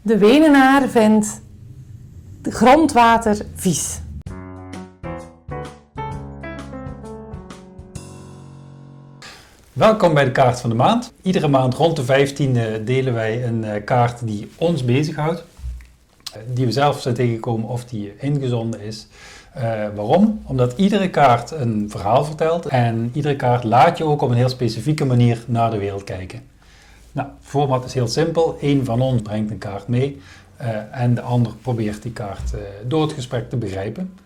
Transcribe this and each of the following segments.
De Wenenaar vindt grondwater vies. Welkom bij de kaart van de maand. Iedere maand rond de 15e delen wij een kaart die ons bezighoudt. Die we zelf zijn tegengekomen of die ingezonden is. Waarom? Omdat iedere kaart een verhaal vertelt en iedere kaart laat je ook op een heel specifieke manier naar de wereld kijken. Nou, het format is heel simpel. Eén van ons brengt een kaart mee en de ander probeert die kaart door het gesprek te begrijpen.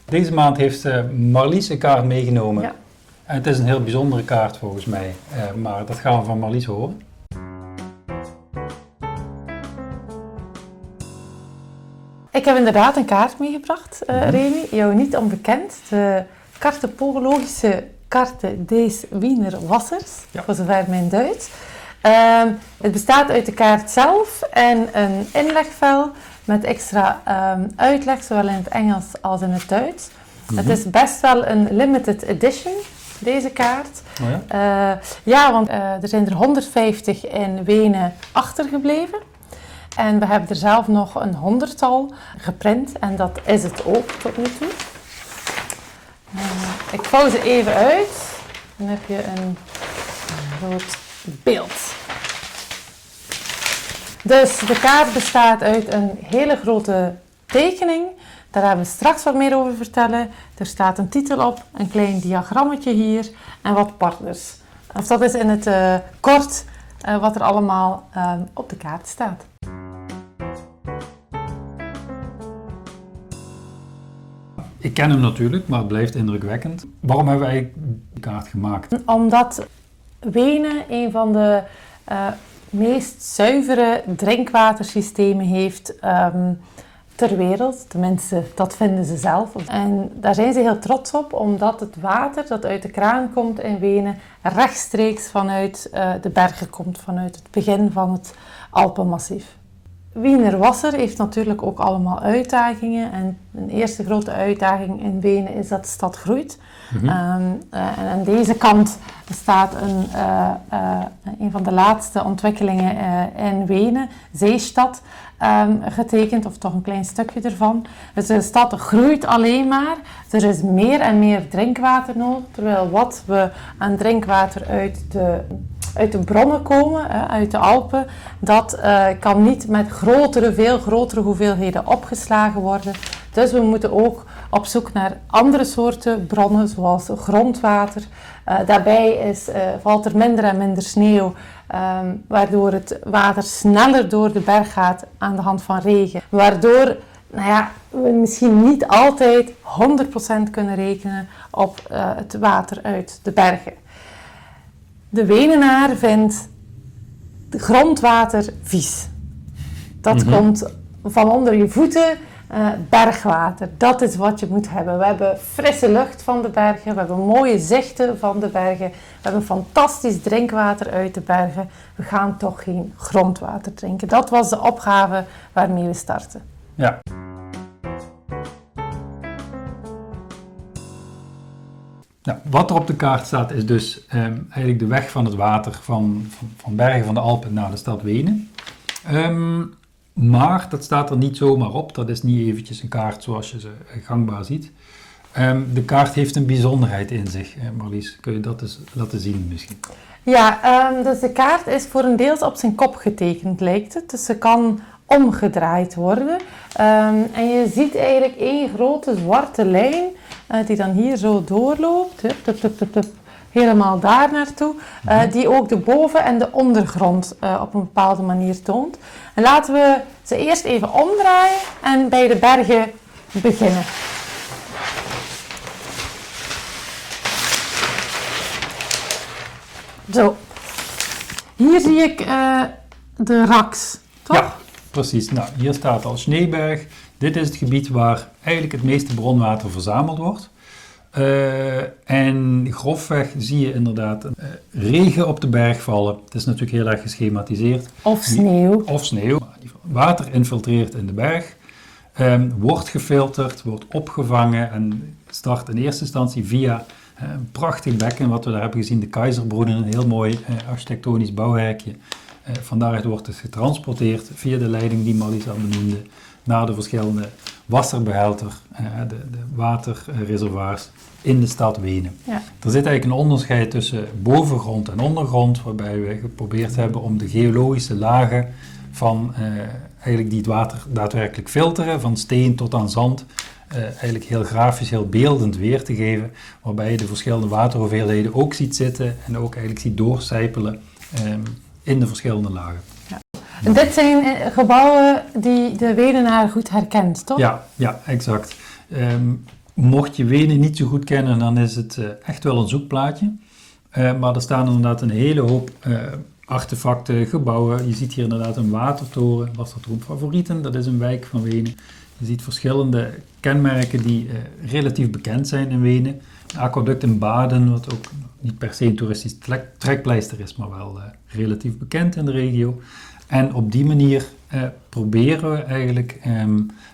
Deze maand heeft Marlies een kaart meegenomen. Ja. En het is een heel bijzondere kaart volgens mij, maar dat gaan we van Marlies horen. Ik heb inderdaad een kaart meegebracht, Remy. Jou niet onbekend. De kartopologische Karte des Wiener Wassers, voor zover mijn Duits. Het bestaat uit de kaart zelf en een inlegvel met extra uitleg, zowel in het Engels als in het Duits. Het is best wel een limited edition, deze kaart. Oh ja? Want er zijn er 150 in Wenen achtergebleven. En we hebben er zelf nog een 100-tal geprint en dat is het ook tot nu toe. Ik vouw ze even uit. Dan heb je een groot beeld. Dus de kaart bestaat uit een hele grote tekening. Daar hebben we straks wat meer over vertellen. Er staat een titel op, een klein diagrammetje hier en wat partners. Of dat is in het kort wat er allemaal op de kaart staat. Ik ken hem natuurlijk, maar het blijft indrukwekkend. Waarom hebben wij die kaart gemaakt? Omdat Wenen een van de meest zuivere drinkwatersystemen heeft ter wereld. Tenminste, dat vinden ze zelf. En daar zijn ze heel trots op, omdat het water dat uit de kraan komt in Wenen rechtstreeks vanuit de bergen komt, vanuit het begin van het Alpenmassief. Wiener Wasser heeft natuurlijk ook allemaal uitdagingen. En een eerste grote uitdaging in Wenen is dat de stad groeit. En aan deze kant staat een van de laatste ontwikkelingen in Wenen, Zeestad, getekend, of toch een klein stukje ervan. Dus de stad groeit alleen maar. Er is meer en meer drinkwater nodig, terwijl wat we aan drinkwater uit de bronnen komen, uit de Alpen, dat kan niet met veel grotere hoeveelheden opgeslagen worden. Dus we moeten ook op zoek naar andere soorten bronnen, zoals grondwater. Daarbij valt er minder en minder sneeuw, waardoor het water sneller door de berg gaat aan de hand van regen. Waardoor we misschien niet altijd 100% kunnen rekenen op het water uit de bergen. De Wenenaar vindt grondwater vies. Dat komt van onder je voeten, bergwater. Dat is wat je moet hebben. We hebben frisse lucht van de bergen, we hebben mooie zichten van de bergen, we hebben fantastisch drinkwater uit de bergen. We gaan toch geen grondwater drinken. Dat was de opgave waarmee we starten. Ja. Nou, wat er op de kaart staat is dus eigenlijk de weg van het water van bergen van de Alpen naar de stad Wenen. Maar dat staat er niet zomaar op. Dat is niet eventjes een kaart zoals je ze gangbaar ziet. De kaart heeft een bijzonderheid in zich. Marlies, kun je dat eens laten zien misschien? Ja, dus de kaart is voor een deels op zijn kop getekend, lijkt het. Dus ze kan omgedraaid worden. En je ziet eigenlijk één grote zwarte lijn die dan hier zo doorloopt. Helemaal daar naartoe. Die ook de boven- en de ondergrond op een bepaalde manier toont. En laten we ze eerst even omdraaien en bij de bergen beginnen. Zo. Hier zie ik de Rax, toch? Ja, precies. Nou, hier staat al Schneeberg. Dit is het gebied waar eigenlijk het meeste bronwater verzameld wordt. En grofweg zie je inderdaad regen op de berg vallen. Het is natuurlijk heel erg geschematiseerd. Of sneeuw. Of sneeuw. Water infiltreert in de berg, wordt gefilterd, wordt opgevangen en start in eerste instantie via een prachtig bekken wat we daar hebben gezien, de Keizerbronnen, een heel mooi architectonisch bouwwerkje. Van daaruit wordt het getransporteerd via de leiding die Marlies al benoemde naar de verschillende wasserbehelter, de waterreservoirs in de stad Wenen. Ja. Er zit eigenlijk een onderscheid tussen bovengrond en ondergrond, waarbij we geprobeerd hebben om de geologische lagen van eigenlijk die het water daadwerkelijk filteren, van steen tot aan zand, eigenlijk heel grafisch, heel beeldend weer te geven, waarbij je de verschillende waterhoeveelheden ook ziet zitten en ook eigenlijk ziet doorcijpelen in de verschillende lagen. Ja. En dit zijn gebouwen die de Wenenaar goed herkent, toch? Ja, exact. Mocht je Wenen niet zo goed kennen, dan is het echt wel een zoekplaatje. Maar er staan inderdaad een hele hoop artefacten, gebouwen. Je ziet hier inderdaad een watertoren, Wasserturm Favoriten, dat is een wijk van Wenen. Je ziet verschillende kenmerken die relatief bekend zijn in Wenen. Een aquaduct in Baden, wat ook niet per se een toeristisch trekpleister is, maar wel relatief bekend in de regio. En op die manier proberen we eigenlijk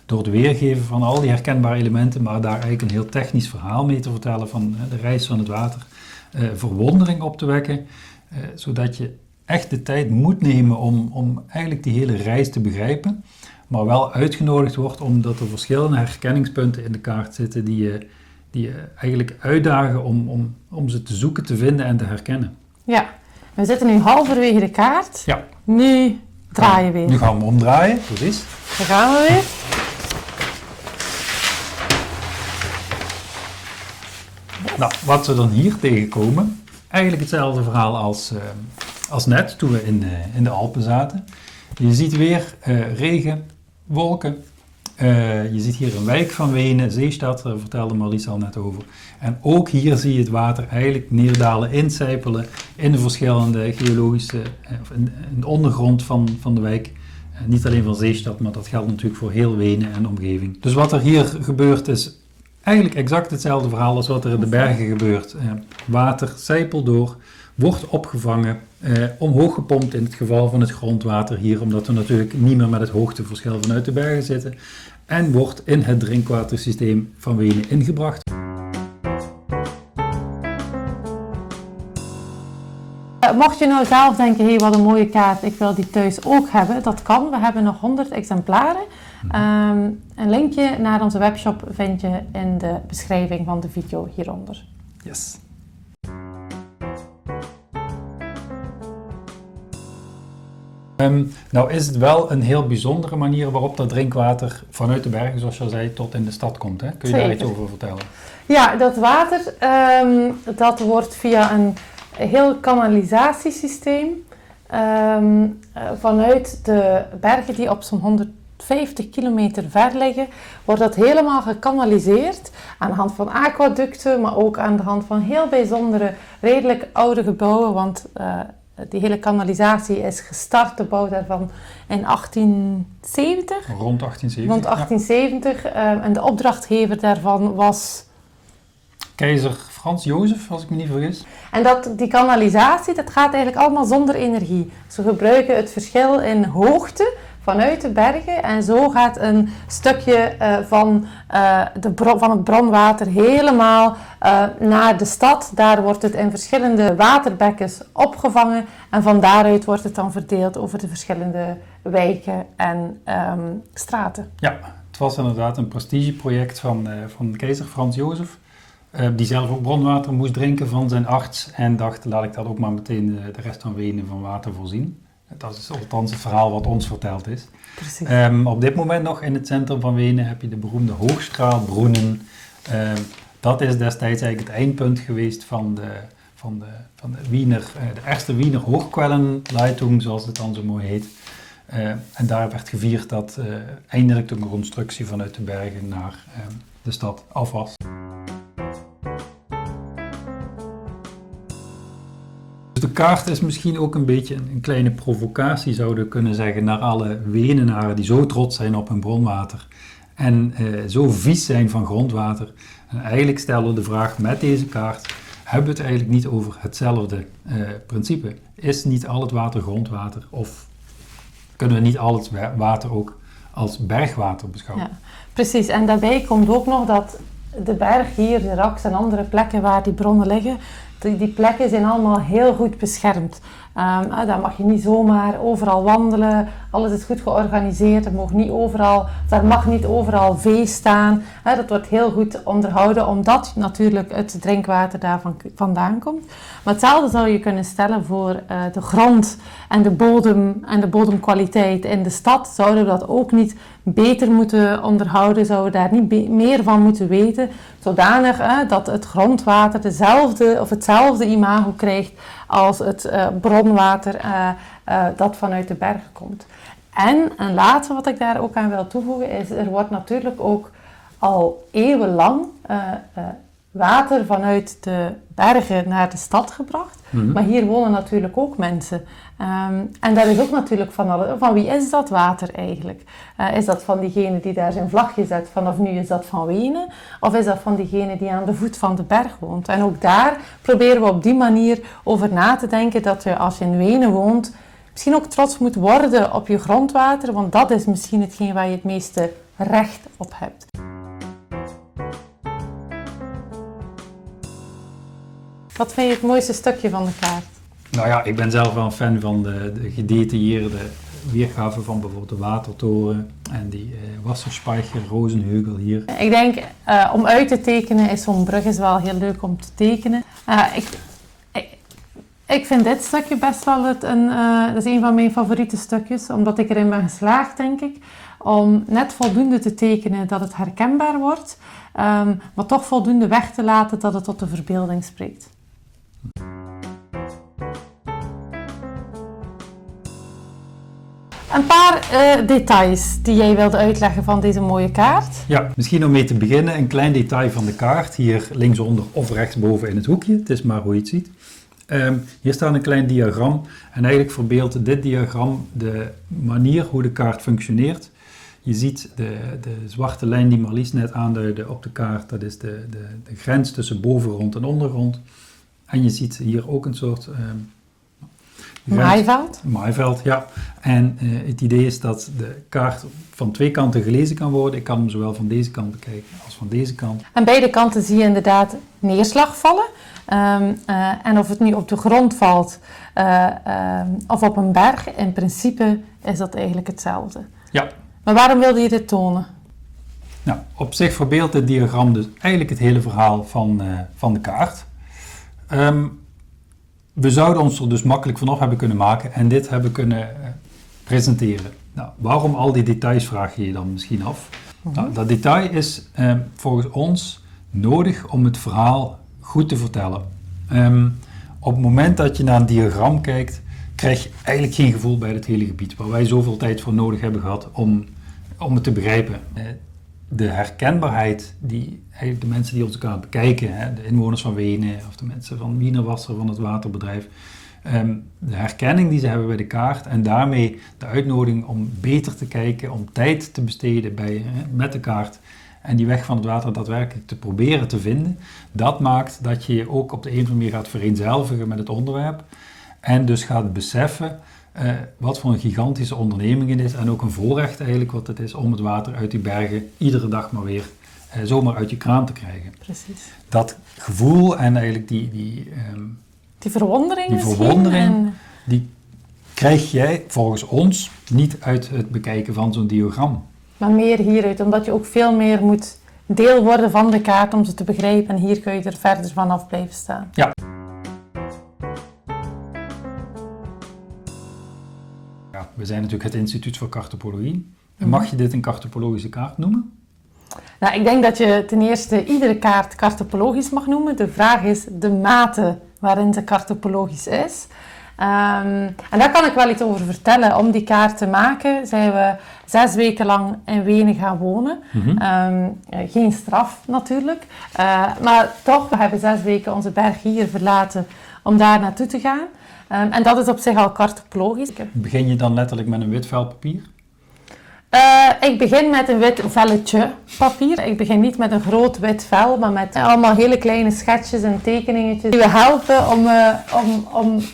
door het weergeven van al die herkenbare elementen, maar daar eigenlijk een heel technisch verhaal mee te vertellen van de reis van het water, verwondering op te wekken, zodat je echt de tijd moet nemen om eigenlijk die hele reis te begrijpen, maar wel uitgenodigd wordt omdat er verschillende herkenningspunten in de kaart zitten die je eigenlijk uitdagen om ze te zoeken, te vinden en te herkennen. Ja, we zitten nu halverwege de kaart. Ja. Nu draaien we weer. Nu gaan we omdraaien, precies. Daar gaan we weer. Nou, wat we dan hier tegenkomen, eigenlijk hetzelfde verhaal als net toen we in de Alpen zaten. Je ziet weer regen, wolken. Je ziet hier een wijk van Wenen, Zeestad, daar vertelde Marlies al net over. En ook hier zie je het water eigenlijk neerdalen, incijpelen in de verschillende geologische, in de ondergrond van de wijk. Niet alleen van Zeestad, maar dat geldt natuurlijk voor heel Wenen en omgeving. Dus wat er hier gebeurt is eigenlijk exact hetzelfde verhaal als wat er in de bergen gebeurt. Water sijpelt door, wordt opgevangen, omhoog gepompt in het geval van het grondwater hier, omdat we natuurlijk niet meer met het hoogteverschil vanuit de bergen zitten, en wordt in het drinkwatersysteem van Wenen ingebracht. Mocht je nou zelf denken, hey, wat een mooie kaart, ik wil die thuis ook hebben, dat kan. We hebben nog 100 exemplaren. Een linkje naar onze webshop vind je in de beschrijving van de video hieronder. Yes. Nou is het wel een heel bijzondere manier waarop dat drinkwater vanuit de bergen, zoals je al zei, tot in de stad komt. Hè? Kun je daar iets over vertellen? Ja, dat water dat wordt via een heel kanalisatiesysteem vanuit de bergen die op zo'n 150 kilometer ver liggen, wordt dat helemaal gekanaliseerd aan de hand van aquaducten, maar ook aan de hand van heel bijzondere, redelijk oude gebouwen, want die hele kanalisatie is gestart, de bouw daarvan, in 1870. Rond 1870. Rond 1870. Ja. En de opdrachtgever daarvan was keizer Frans Jozef, als ik me niet vergis. En die kanalisatie, dat gaat eigenlijk allemaal zonder energie. Ze gebruiken het verschil in hoogte vanuit de bergen en zo gaat een stukje van het bronwater helemaal naar de stad. Daar wordt het in verschillende waterbekkens opgevangen en van daaruit wordt het dan verdeeld over de verschillende wijken en straten. Ja, het was inderdaad een prestigeproject van keizer Frans Jozef. Die zelf ook bronwater moest drinken van zijn arts en dacht, laat ik dat ook maar meteen de rest van Wenen van water voorzien. Dat is althans het verhaal wat ons verteld is. Precies. Op dit moment nog in het centrum van Wenen heb je de beroemde Hoogstraalbroenen. Dat is destijds eigenlijk het eindpunt geweest van de Wiener, de eerste Wiener Hochquellenleitung, zoals het dan zo mooi heet. En daar werd gevierd dat eindelijk de constructie vanuit de bergen naar de stad af was. De kaart is misschien ook een beetje een kleine provocatie, zouden we kunnen zeggen, naar alle Wenenaren die zo trots zijn op hun bronwater en zo vies zijn van grondwater. En eigenlijk stellen we de vraag met deze kaart, hebben we het eigenlijk niet over hetzelfde principe? Is niet al het water grondwater of kunnen we niet al het water ook als bergwater beschouwen? Ja, precies, en daarbij komt ook nog dat de berg hier, de Raks en andere plekken waar die bronnen liggen, Die plekken zijn allemaal heel goed beschermd. Daar mag je niet zomaar overal wandelen. Alles is goed georganiseerd. Daar mag niet overal vee staan. Dat wordt heel goed onderhouden, omdat natuurlijk het drinkwater daar vandaan komt. Maar hetzelfde zou je kunnen stellen voor de grond en de bodem en de bodemkwaliteit in de stad. Zouden we dat ook niet beter moeten onderhouden? Zouden we daar niet meer van moeten weten? Zodanig dat het grondwater hetzelfde imago krijgt als het bronwater dat vanuit de bergen komt. En een laatste wat ik daar ook aan wil toevoegen is, er wordt natuurlijk ook al eeuwenlang water vanuit de bergen naar de stad gebracht. Mm-hmm. Maar hier wonen natuurlijk ook mensen. En daar is ook natuurlijk van wie is dat water eigenlijk? Is dat van diegene die daar zijn vlagje zet, vanaf nu is dat van Wenen? Of is dat van diegene die aan de voet van de berg woont? En ook daar proberen we op die manier over na te denken dat je als je in Wenen woont, misschien ook trots moet worden op je grondwater, want dat is misschien hetgeen waar je het meeste recht op hebt. Wat vind je het mooiste stukje van de kaart? Nou ja, ik ben zelf wel een fan van de gedetailleerde weergave van bijvoorbeeld de Watertoren en die Wasserspeicher, Rozenheugel hier. Ik denk, om uit te tekenen is zo'n brug is wel heel leuk om te tekenen. Ik vind dit stukje best wel dat is een van mijn favoriete stukjes, omdat ik erin ben geslaagd, denk ik, om net voldoende te tekenen dat het herkenbaar wordt, maar toch voldoende weg te laten dat het tot de verbeelding spreekt. Een paar details die jij wilde uitleggen van deze mooie kaart. Ja, misschien om mee te beginnen een klein detail van de kaart. Hier linksonder of rechtsboven in het hoekje. Het is maar hoe je het ziet. Hier staat een klein diagram. En eigenlijk verbeeldt dit diagram de manier hoe de kaart functioneert. Je ziet de zwarte lijn die Marlies net aanduidde op de kaart. Dat is de grens tussen bovengrond en ondergrond. En je ziet hier ook een soort... maaiveld? Maaiveld, ja. En het idee is dat de kaart van twee kanten gelezen kan worden. Ik kan hem zowel van deze kant bekijken als van deze kant. Aan beide kanten zie je inderdaad neerslag vallen. En of het nu op de grond valt of op een berg, in principe is dat eigenlijk hetzelfde. Ja. Maar waarom wilde je dit tonen? Nou, op zich verbeeldt dit diagram dus eigenlijk het hele verhaal van de kaart. We zouden ons er dus makkelijk vanaf hebben kunnen maken en dit hebben kunnen presenteren. Nou, waarom al die details, vraag je je dan misschien af. Nou, dat detail is volgens ons nodig om het verhaal goed te vertellen. Op het moment dat je naar een diagram kijkt, krijg je eigenlijk geen gevoel bij het hele gebied, waar wij zoveel tijd voor nodig hebben gehad om het te begrijpen. De herkenbaarheid die eigenlijk de mensen die onze kaart bekijken, de inwoners van Wenen of de mensen van Wienerwasser, van het waterbedrijf, de herkenning die ze hebben bij de kaart en daarmee de uitnodiging om beter te kijken, om tijd te besteden met de kaart en die weg van het water daadwerkelijk te proberen te vinden, dat maakt dat je je ook op de een of andere manier gaat vereenzelvigen met het onderwerp en dus gaat beseffen wat voor een gigantische onderneming het is en ook een voorrecht eigenlijk wat het is om het water uit die bergen iedere dag maar weer zomaar uit je kraan te krijgen. Precies. Dat gevoel en eigenlijk die verwondering die krijg jij volgens ons niet uit het bekijken van zo'n diagram. Maar meer hieruit, omdat je ook veel meer moet deel worden van de kaart om ze te begrijpen en hier kun je er verder vanaf blijven staan. Ja. We zijn natuurlijk het Instituut voor Cartopologie. Mag je dit een cartopologische kaart noemen? Nou, ik denk dat je ten eerste iedere kaart cartopologisch mag noemen. De vraag is de mate waarin ze cartopologisch is. En daar kan ik wel iets over vertellen. Om die kaart te maken zijn we 6 weken lang in Wenen gaan wonen. Geen straf natuurlijk. Maar toch, we hebben 6 weken onze berg hier verlaten om daar naartoe te gaan. En dat is op zich al cartopologisch. Begin je dan letterlijk met een wit vel papier? Ik begin met een wit velletje papier. Ik begin niet met een groot wit vel, maar met allemaal hele kleine schetsjes en tekeningetjes die we helpen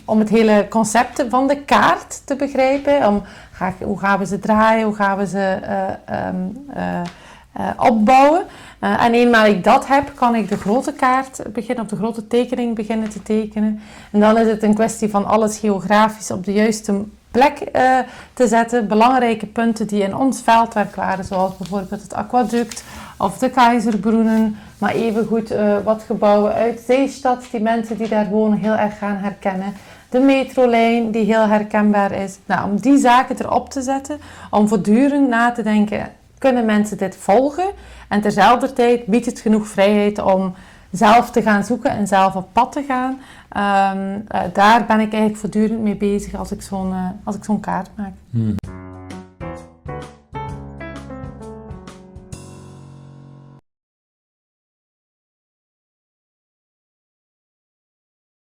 om het hele concept van de kaart te begrijpen. Hoe gaan we ze draaien, hoe gaan we ze opbouwen. En eenmaal ik dat heb, kan ik de grote kaart beginnen, of de grote tekening beginnen te tekenen. En dan is het een kwestie van alles geografisch op de juiste plek te zetten. Belangrijke punten die in ons veldwerk waren, zoals bijvoorbeeld het aquaduct of de Keizerbroenen, maar evengoed wat gebouwen uit Zeestad, die mensen die daar wonen heel erg gaan herkennen. De metrolijn die heel herkenbaar is. Nou, om die zaken erop te zetten, om voortdurend na te denken, kunnen mensen dit volgen? En terzelfde tijd biedt het genoeg vrijheid om zelf te gaan zoeken en zelf op pad te gaan. Daar ben ik eigenlijk voortdurend mee bezig als ik zo'n kaart maak.